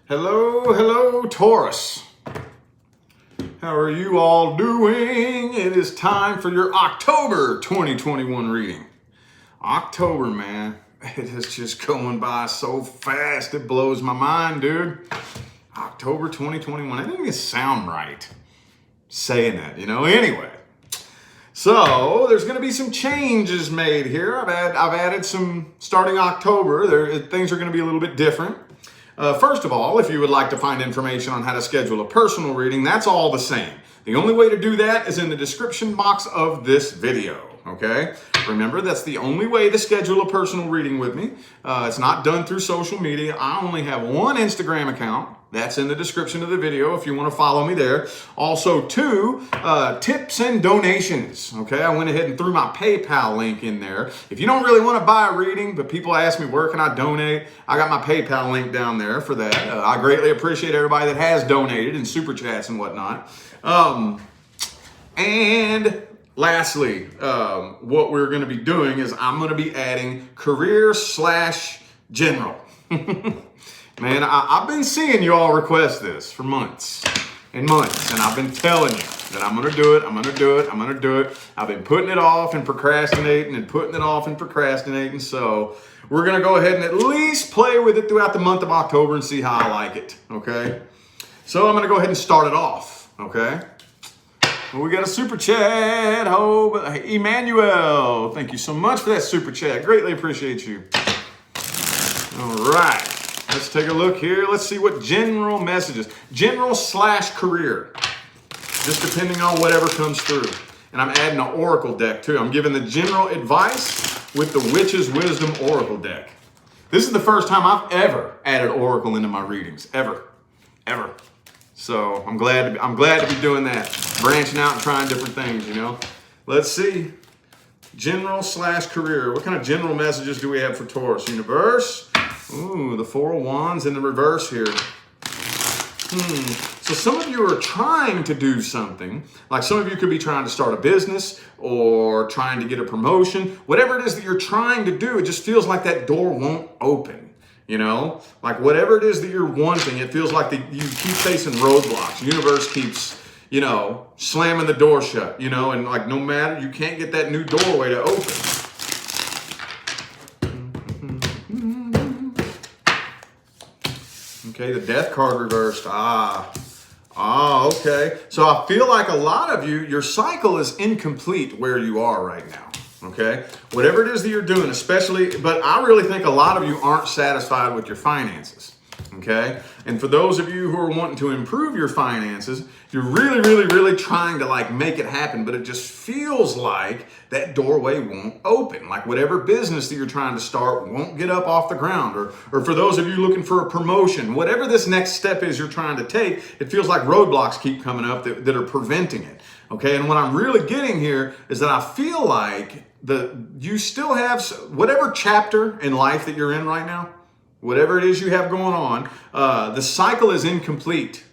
Hello, hello, Taurus. How are you all doing? It is time for your October 2021 reading. October, man, it is just going by so fast. It blows my mind, dude. October 2021. It doesn't even sound right saying that, Anyway, so there's going to be some changes made here. I've added some starting October. Things are going to be a little bit different. First of all, if you would like to find information on how to schedule a personal reading, that's all the same. The only way to do that is in the description box of this video, okay? Remember, that's the only way to schedule a personal reading with me. It's not done through social media. I only have one Instagram account. That's in the description of the video if you want to follow me there. Also, two, tips and donations, okay? I went ahead and threw my PayPal link in there. If you don't really want to buy a reading, but people ask me where can I donate, I got my PayPal link down there for that. I greatly appreciate everybody that has donated in super chats and whatnot. And lastly, what we're going to be doing is I'm going to be adding career/general. Man, I've been seeing you all request this for months and months, and I've been telling you that I'm going to do it, I'm going to do it, I'm going to do it. I've been putting it off and procrastinating and putting it off and procrastinating, so we're going to go ahead and at least play with it throughout the month of October and see how I like it, okay? So I'm going to go ahead and start it off, okay? Well, we got a super chat. Oh, Emmanuel, thank you so much for that super chat. Greatly appreciate you. All right. Let's take a look here. Let's see what general messages. General/career. Just depending on whatever comes through. And I'm adding an oracle deck too. I'm giving the general advice with the Witch's Wisdom oracle deck. This is the first time I've ever added oracle into my readings. Ever. So I'm glad to be doing that. Branching out and trying different things, Let's see. General/career. What kind of general messages do we have for Taurus? Universe. Ooh, the Four of Wands in the reverse here. So some of you are trying to do something. Like some of you could be trying to start a business or trying to get a promotion. Whatever it is that you're trying to do, it just feels like that door won't open. Like whatever it is that you're wanting, it feels like you keep facing roadblocks. The universe keeps, slamming the door shut, and like no matter, you can't get that new doorway to open. Okay, the Death card reversed. Okay. So I feel like a lot of you, your cycle is incomplete where you are right now. Okay, whatever it is that you're doing, but I really think a lot of you aren't satisfied with your finances. Okay, and for those of you who are wanting to improve your finances, you're really trying to make it happen, but it just feels like that doorway won't open. Like whatever business that you're trying to start won't get up off the ground, or for those of you looking for a promotion, whatever this next step is you're trying to take, it feels like roadblocks keep coming up that are preventing it. Okay, and what I'm really getting here is that I feel like you still have whatever chapter in life that you're in right now, whatever it is you have going on, the cycle is incomplete.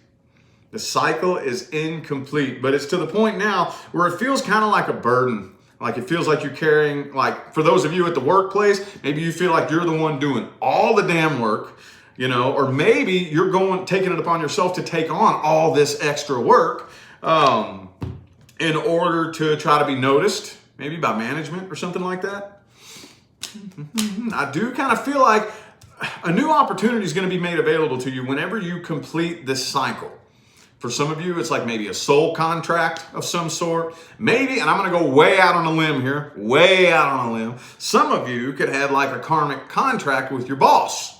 The cycle is incomplete, but it's to the point now where it feels kind of like a burden. Like it feels like you're carrying, like for those of you at the workplace, maybe you feel like you're the one doing all the damn work, or maybe you're taking it upon yourself to take on all this extra work in order to try to be noticed, maybe by management or something like that. I do kind of feel like a new opportunity is going to be made available to you whenever you complete this cycle. For some of you, it's like maybe a soul contract of some sort. Maybe, and I'm going to go way out on a limb here, some of you could have like a karmic contract with your boss.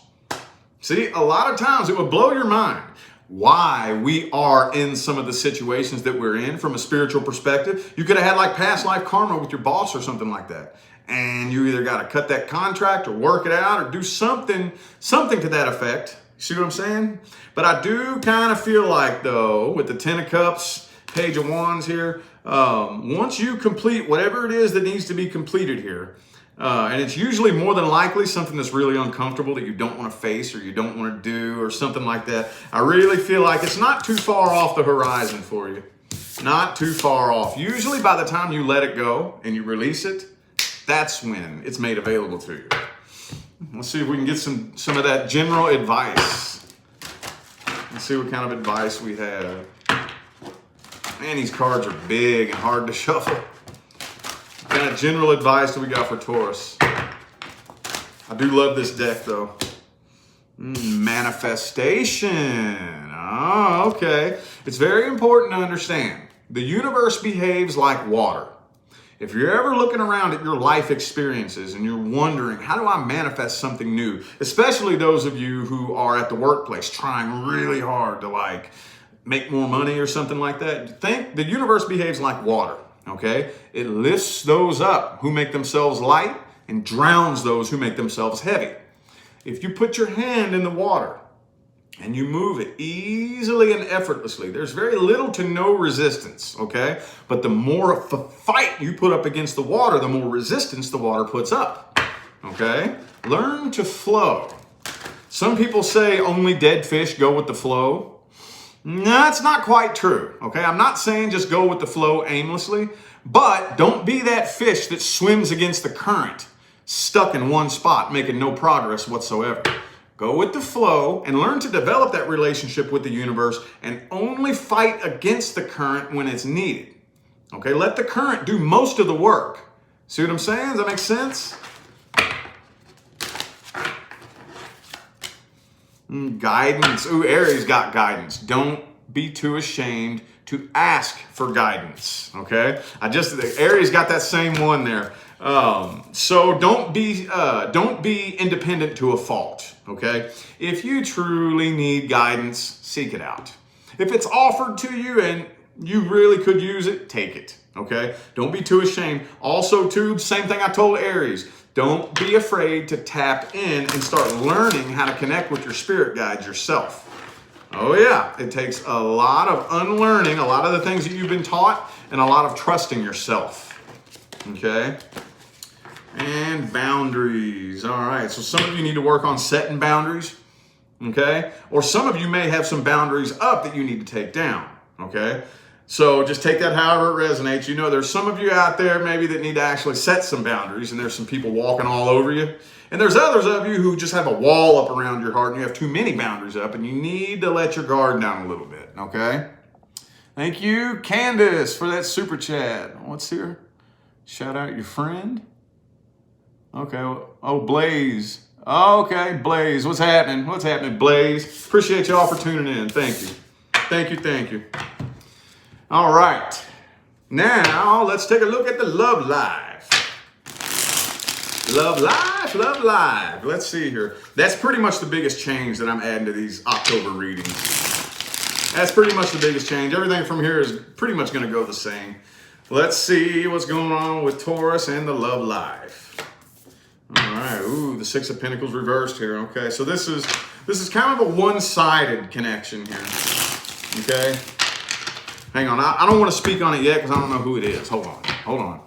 See, a lot of times it would blow your mind why we are in some of the situations that we're in from a spiritual perspective. You could have had like past life karma with your boss or something like that. And you either got to cut that contract or work it out or do something to that effect. See what I'm saying? But I do kind of feel like, though, with the Ten of Cups, Page of Wands here, once you complete whatever it is that needs to be completed here, and it's usually more than likely something that's really uncomfortable that you don't want to face or you don't want to do or something like that, I really feel like it's not too far off the horizon for you. Not too far off. Usually by the time you let it go and you release it, that's when it's made available to you. Let's see if we can get some of that general advice. Let's see what kind of advice we have. Man, these cards are big and hard to shuffle. What kind of general advice do we got for Taurus? I do love this deck, though. Manifestation. Oh, okay. It's very important to understand. The universe behaves like water. If you're ever looking around at your life experiences and you're wondering, how do I manifest something new? Especially those of you who are at the workplace trying really hard to like make more money or something like that. Think the universe behaves like water, okay? It lifts those up who make themselves light and drowns those who make themselves heavy. If you put your hand in the water and you move it easily and effortlessly, there's very little to no resistance, okay? But the more of a fight you put up against the water, the more resistance the water puts up, okay? Learn to flow. Some people say only dead fish go with the flow. No, that's not quite true, okay? I'm not saying just go with the flow aimlessly, but don't be that fish that swims against the current, stuck in one spot, making no progress whatsoever. Go with the flow and learn to develop that relationship with the universe and only fight against the current when it's needed. Okay, let the current do most of the work. See what I'm saying? Does that make sense? Guidance. Ooh, Aries got guidance. Don't be too ashamed to ask for guidance. Okay, Aries got that same one there. So don't be independent to a fault. Okay, if you truly need guidance, seek it out. If it's offered to you and you really could use it, take it. Okay, don't be too ashamed. Also, too, same thing I told Aries. Don't be afraid to tap in and start learning how to connect with your spirit guides yourself. Oh yeah, it takes a lot of unlearning, a lot of the things that you've been taught, and a lot of trusting yourself. Okay. And boundaries. All right. So some of you need to work on setting boundaries. Okay. Or some of you may have some boundaries up that you need to take down. Okay. So just take that however it resonates. You know, there's some of you out there maybe that need to actually set some boundaries, and there's some people walking all over you. And there's others of you who just have a wall up around your heart and you have too many boundaries up, and you need to let your guard down a little bit. Okay. Thank you, Candace, for that super chat. What's here? Shout out your friend. Okay. Oh, Blaze. Okay, Blaze. What's happening? What's happening, Blaze? Appreciate y'all for tuning in. Thank you. Thank you. Thank you. All right. Now, let's take a look at the love life. Love life, love life. Let's see here. That's pretty much the biggest change that I'm adding to these October readings. That's pretty much the biggest change. Everything from here is pretty much going to go the same. Let's see what's going on with Taurus and the love life. All right. Ooh, the Six of Pentacles reversed here. Okay, so this is kind of a one-sided connection here. Okay. Hang on. I don't want to speak on it yet because I don't know who it is. Hold on.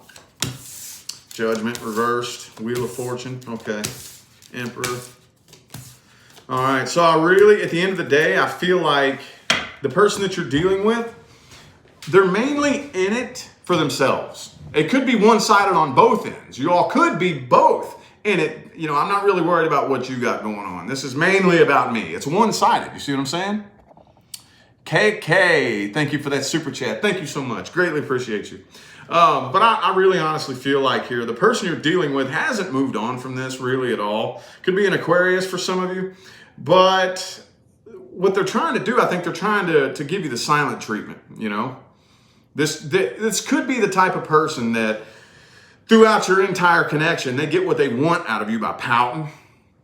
Judgment reversed. Wheel of Fortune. Okay. Emperor. All right. So I really, at the end of the day, I feel like the person that you're dealing with, they're mainly in it for themselves. It could be one-sided on both ends. You all could be both in it. You know, I'm not really worried about what you got going on. This is mainly about me. It's one-sided. You see what I'm saying? KK, thank you for that super chat. Thank you so much. Greatly appreciate you. But I really honestly feel like here, the person you're dealing with hasn't moved on from this really at all. Could be an Aquarius for some of you. But what they're trying to do, I think they're trying to give you the silent treatment, you know. This could be the type of person that throughout your entire connection, they get what they want out of you by pouting,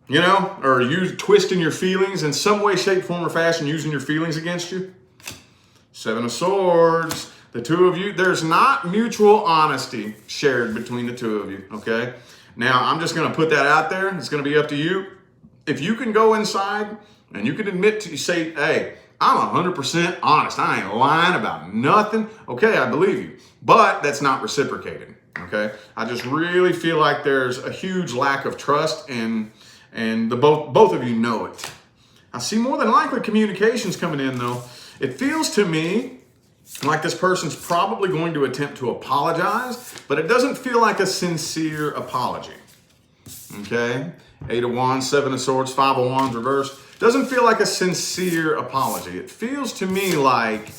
you know, or you twisting your feelings in some way, shape, form, or fashion, using your feelings against you. Seven of Swords. The two of you, there's not mutual honesty shared between the two of you, okay? Now, I'm just going to put that out there. It's going to be up to you. If you can go inside and you can admit to, you say, hey, I'm 100% honest. I ain't lying about nothing. Okay, I believe you. But that's not reciprocated, okay? I just really feel like there's a huge lack of trust, and both of you know it. I see more than likely communications coming in, though. It feels to me like this person's probably going to attempt to apologize, but it doesn't feel like a sincere apology. Okay? 8 of Wands, 7 of Swords, 5 of Wands reversed. Doesn't feel like a sincere apology. It feels to me like,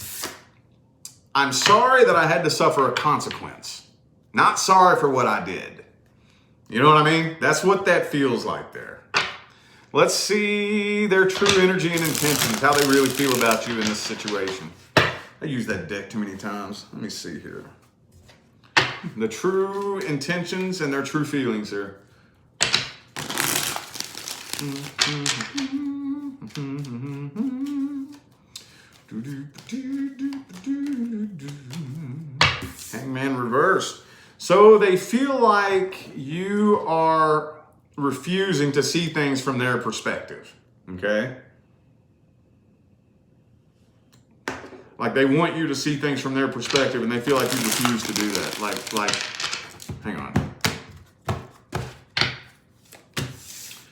I'm sorry that I had to suffer a consequence. Not sorry for what I did. You know what I mean? That's what that feels like there. Let's see their true energy and intentions, how they really feel about you in this situation. I used that deck too many times. Let me see here. The true intentions and their true feelings here. Hangman reversed. So they feel like you are refusing to see things from their perspective. Okay? Like they want you to see things from their perspective, and they feel like you refuse to do that. Like, hang on.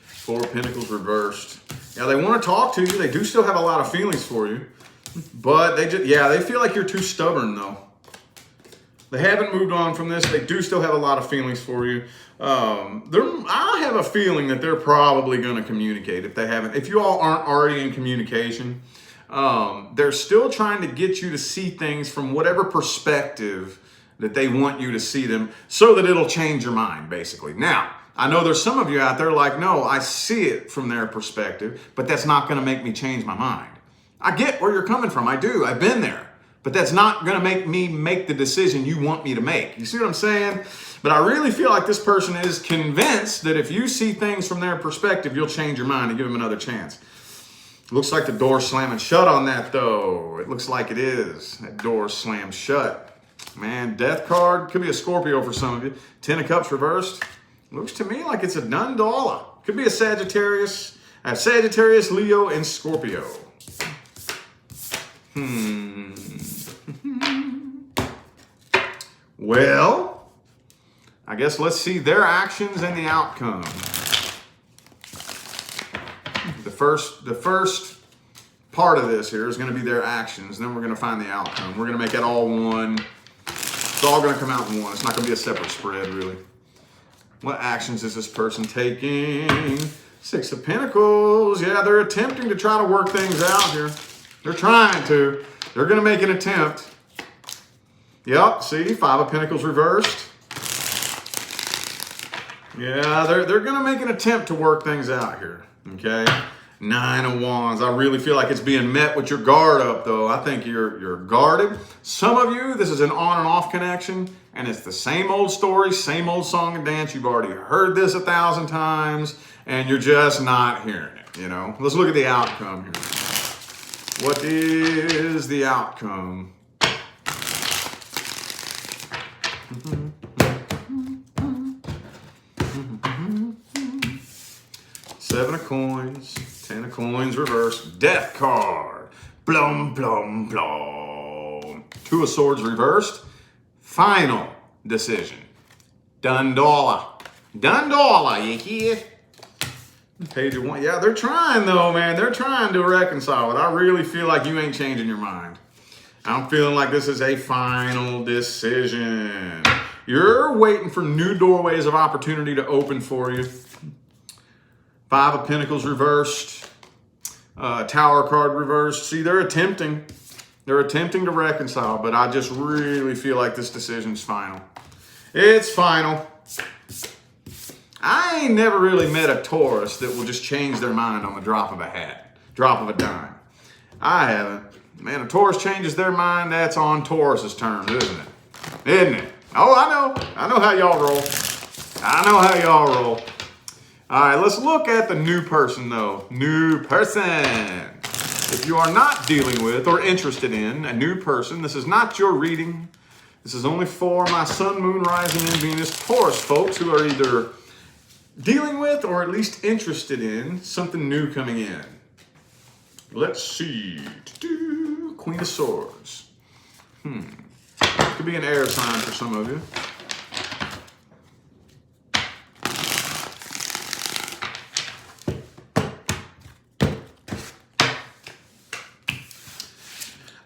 Four of Pentacles reversed. Yeah, they want to talk to you. They do still have a lot of feelings for you. But they feel like you're too stubborn, though. They haven't moved on from this. They do still have a lot of feelings for you. I have a feeling that they're probably going to communicate if they haven't. If you all aren't already in communication, they're still trying to get you to see things from whatever perspective that they want you to see them so that it'll change your mind, basically. Now, I know there's some of you out there like, no, I see it from their perspective, but that's not going to make me change my mind. I get where you're coming from. I do. I've been there. But that's not going to make me make the decision you want me to make. You see what I'm saying? But I really feel like this person is convinced that if you see things from their perspective, you'll change your mind and give them another chance. Looks like the door slamming shut on that, though. It looks like it is. That door slammed shut. Man, death card. Could be a Scorpio for some of you. 10 of Cups reversed. Looks to me like it's a Dundala. Could be a Sagittarius. I have Sagittarius, Leo, and Scorpio. Well, I guess let's see their actions and the outcome. The first part of this here is going to be their actions. Then we're going to find the outcome. We're going to make it all one. It's all going to come out in one. It's not going to be a separate spread, really. What actions is this person taking? 6 of Pentacles. Yeah, they're attempting to try to work things out here. They're trying to. They're going to make an attempt. Yep, see? 5 of Pentacles reversed. Yeah, they're going to make an attempt to work things out here. Okay? 9 of Wands. I really feel like it's being met with your guard up, though. I think you're guarded. Some of you, this is an on and off connection, and it's the same old story, same old song and dance. You've already heard this 1,000 times, and you're just not hearing it, you know? Let's look at the outcome here. What is the outcome? Seven of Coins, 10 of Coins reversed, Death card, blum, blum, blum. 2 of Swords reversed, Final decision. Dundala. Dundala, you hear? Page of 1. Yeah, they're trying though, man. They're trying to reconcile it. I really feel like you ain't changing your mind. I'm feeling like this is a final decision. You're waiting for new doorways of opportunity to open for you. 5 of Pentacles reversed. Tower card reversed. See, they're attempting. They're attempting to reconcile, but I just really feel like this decision's final. It's final. I ain't never really met a Taurus that will just change their mind on the drop of a hat, drop of a dime. I haven't. Man, a Taurus changes their mind, that's on Taurus's terms, isn't it? Isn't it? Oh, I know. I know how y'all roll. I know how y'all roll. All right, let's look at the new person, though. New person. If you are not dealing with or interested in a new person, this is not your reading. This is only for my Sun, Moon, Rising, and Venus Taurus folks who are either dealing with or at least interested in something new coming in. Let's see. Queen of Swords. Could be an air sign for some of you.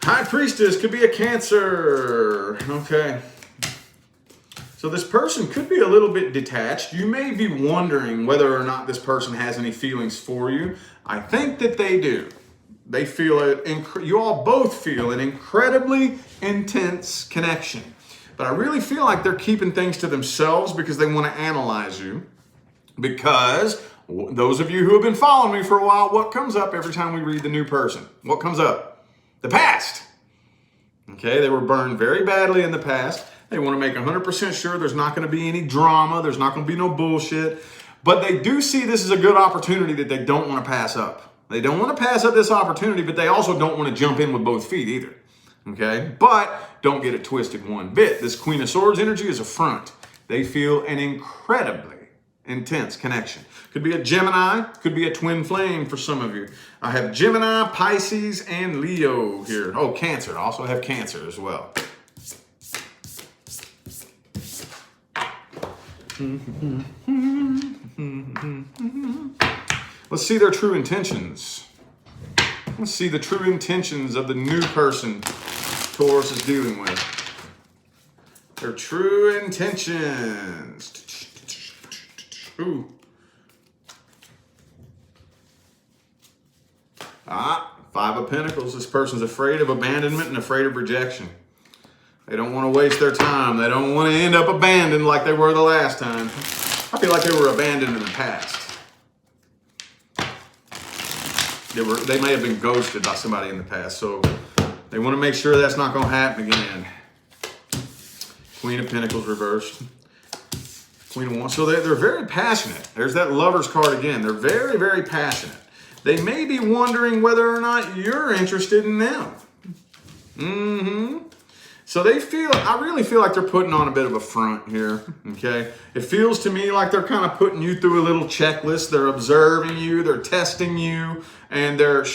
High Priestess could be a Cancer. Okay. So this person could be a little bit detached. You may be wondering whether or not this person has any feelings for you. I think that they do. They feel it. You all both feel an incredibly intense connection. But I really feel like they're keeping things to themselves because they want to analyze you. Because those of you who have been following me for a while, what comes up every time we read the new person? What comes up? The past. Okay, they were burned very badly in the past. They want to make 100% sure there's not going to be any drama. There's not going to be no bullshit. But they do see this as a good opportunity that they don't want to pass up. They don't want to pass up this opportunity, but they also don't want to jump in with both feet either. Okay? But don't get it twisted one bit. This Queen of Swords energy is a front. They feel an incredibly intense connection. Could be a Gemini, could be a twin flame for some of you. I have Gemini, Pisces, and Leo here. Oh, Cancer. I also have Cancer as well. Let's see their true intentions. Let's see the true intentions of the new person Taurus is dealing with. Their true intentions. Ooh. Five of Pentacles. This person's afraid of abandonment and afraid of rejection. They don't want to waste their time. They don't want to end up abandoned like they were the last time. I feel like they were abandoned in the past. They may have been ghosted by somebody in the past, so they want to make sure that's not going to happen again. Queen of Pentacles reversed. Queen of Wands. So they're very passionate. There's that Lover's card again. They're very, very passionate. They may be wondering whether or not you're interested in them. So I really feel like they're putting on a bit of a front here, okay? It feels to me like they're kind of putting you through a little checklist. They're observing you, they're testing you, and they're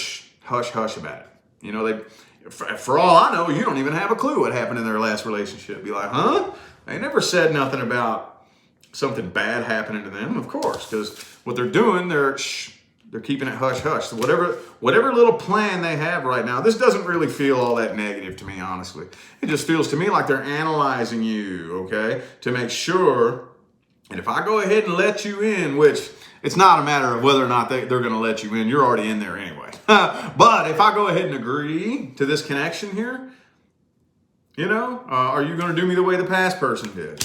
hush about it. You know, for all I know, you don't even have a clue what happened in their last relationship. Be like, huh? They never said nothing about something bad happening to them, of course, because what they're doing, they're keeping it hush. So whatever little plan they have right now, this doesn't really feel all that negative to me, honestly. It just feels to me like they're analyzing you, okay, to make sure. And if I go ahead and let you in, which it's not a matter of whether or not they're going to let you in, you're already in there anyway. But if I go ahead and agree to this connection here, you know, are you going to do me the way the past person did?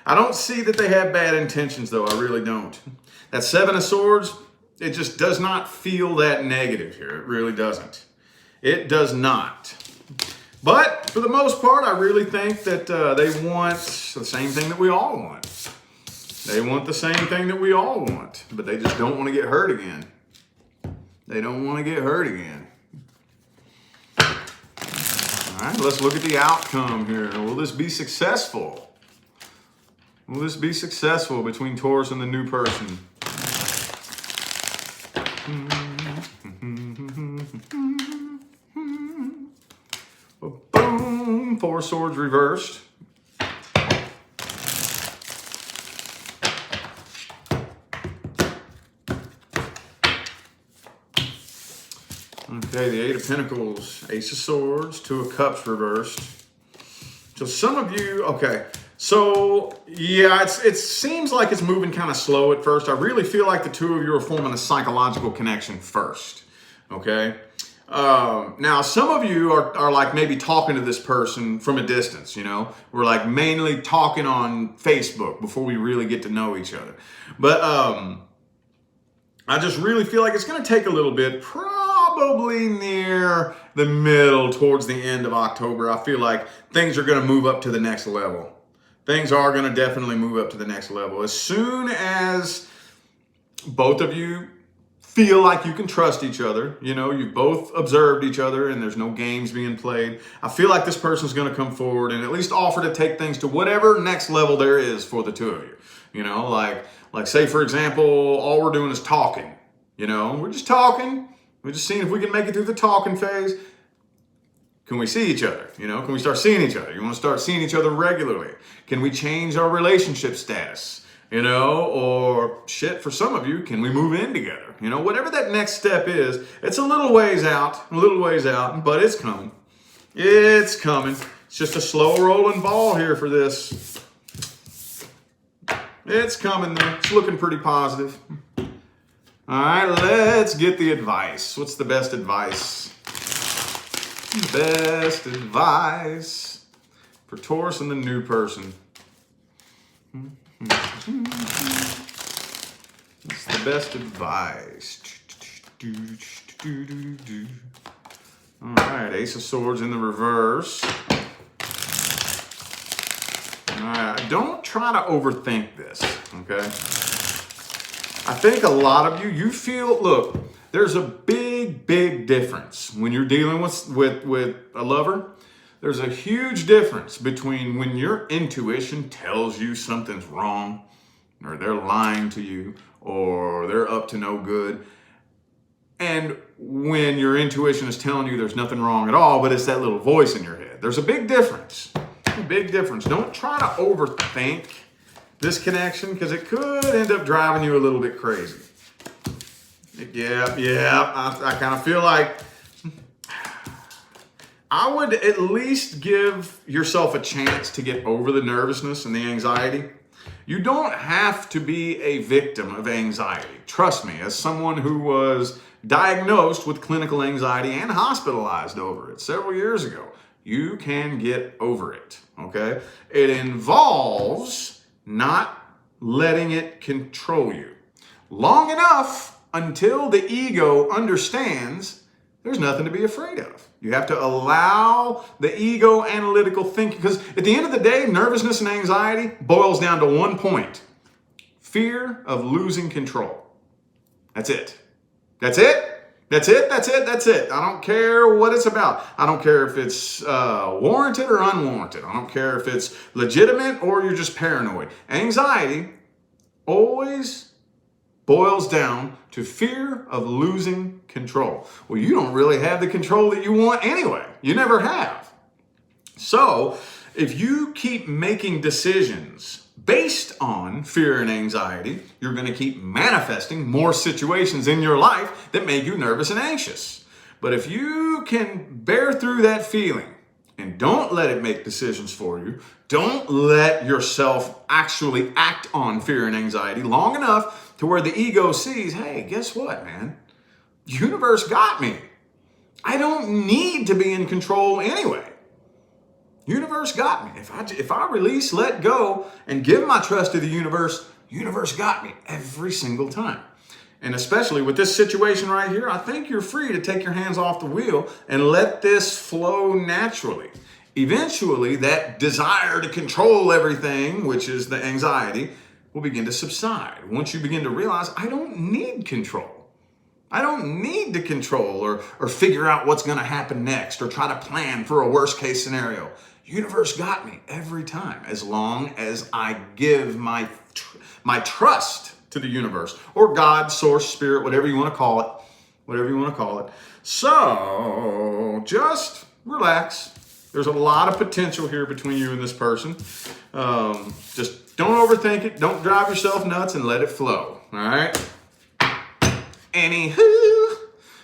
I don't see that they have bad intentions, though. I really don't. That Seven of Swords, it just does not feel that negative here. It really doesn't. It does not. But for the most part, I really think that they want the same thing that we all want. They want the same thing that we all want, but they just don't want to get hurt again. They don't want to get hurt again. All right, let's look at the outcome here. Will this be successful? Will this be successful between Taurus and the new person? Boom! Four of Swords reversed. Okay, the Eight of Pentacles, Ace of Swords, Two of Cups reversed. So some of you, okay. So, yeah, it seems like it's moving kind of slow at first. I really feel like the two of you are forming a psychological connection first, okay? Now, some of you are like maybe talking to this person from a distance, you know? We're like mainly talking on Facebook before we really get to know each other. But I just really feel like it's going to take a little bit, probably near the middle, towards the end of October. I feel like things are going to move up to the next level. Things are going to definitely move up to the next level. As soon as both of you feel like you can trust each other, you know, you've both observed each other and there's no games being played, I feel like this person's going to come forward and at least offer to take things to whatever next level there is for the two of you. You know, like say, for example, all we're doing is talking. You know, we're just talking. We're just seeing if we can make it through the talking phase. Can we see each other? You know, can we start seeing each other? You want to start seeing each other regularly? Can we change our relationship status? You know, or shit, for some of you, can we move in together? You know, whatever that next step is, it's a little ways out, but it's coming. It's coming. It's just a slow rolling ball here for this. It's coming though. It's looking pretty positive. All right, let's get the advice. What's the best advice? Best advice for Taurus and the new person. What's the best advice? All right, Ace of Swords in the reverse. All right, don't try to overthink this, okay? I think a lot of you feel, look, there's a big difference when you're dealing with a lover. There's a huge difference between when your intuition tells you something's wrong, or they're lying to you, or they're up to no good, and when your intuition is telling you there's nothing wrong at all, but it's that little voice in your head. There's a big difference. A big difference. Don't try to overthink this connection because it could end up driving you a little bit crazy. I kind of feel like I would at least give yourself a chance to get over the nervousness and the anxiety. You don't have to be a victim of anxiety. Trust me, as someone who was diagnosed with clinical anxiety and hospitalized over it several years ago, you can get over it, okay? It involves not letting it control you long enough until the ego understands there's nothing to be afraid of. You have to allow the ego analytical thinking, because at the end of the day, nervousness and anxiety boils down to one point: fear of losing control. That's it. That's it. That's it. That's it. That's it. I don't care what it's about. I don't care if it's warranted or unwarranted. I don't care if it's legitimate or you're just paranoid. Anxiety always boils down to fear of losing control. Well, you don't really have the control that you want anyway. You never have. So if you keep making decisions based on fear and anxiety, you're going to keep manifesting more situations in your life that make you nervous and anxious. But if you can bear through that feeling and don't let it make decisions for you, don't let yourself actually act on fear and anxiety long enough to where the ego sees, hey, guess what, man? Universe got me. I don't need to be in control anyway. Universe got me. If I release, let go, and give my trust to the universe got me every single time. And especially with this situation right here, I think you're free to take your hands off the wheel and let this flow naturally. Eventually, that desire to control everything, which is the anxiety, will begin to subside. Once you begin to realize, I don't need control. I don't need to control or figure out what's going to happen next or try to plan for a worst case scenario. Universe got me every time, as long as I give my trust to the universe or God, source, spirit, whatever you want to call it. So just relax. There's a lot of potential here between you and this person. Just don't overthink it. Don't drive yourself nuts and let it flow. All right. Anywho,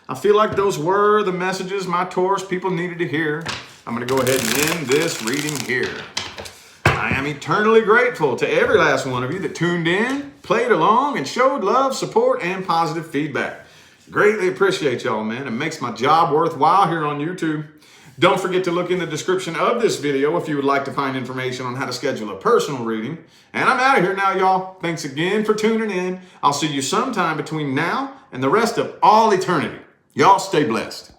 I feel like those were the messages my Taurus people needed to hear. I'm going to go ahead and end this reading here. I am eternally grateful to every last one of you that tuned in, played along, and showed love, support, and positive feedback. Greatly appreciate y'all, man. It makes my job worthwhile here on YouTube. Don't forget to look in the description of this video if you would like to find information on how to schedule a personal reading. And I'm out of here now, y'all. Thanks again for tuning in. I'll see you sometime between now and the rest of all eternity. Y'all stay blessed.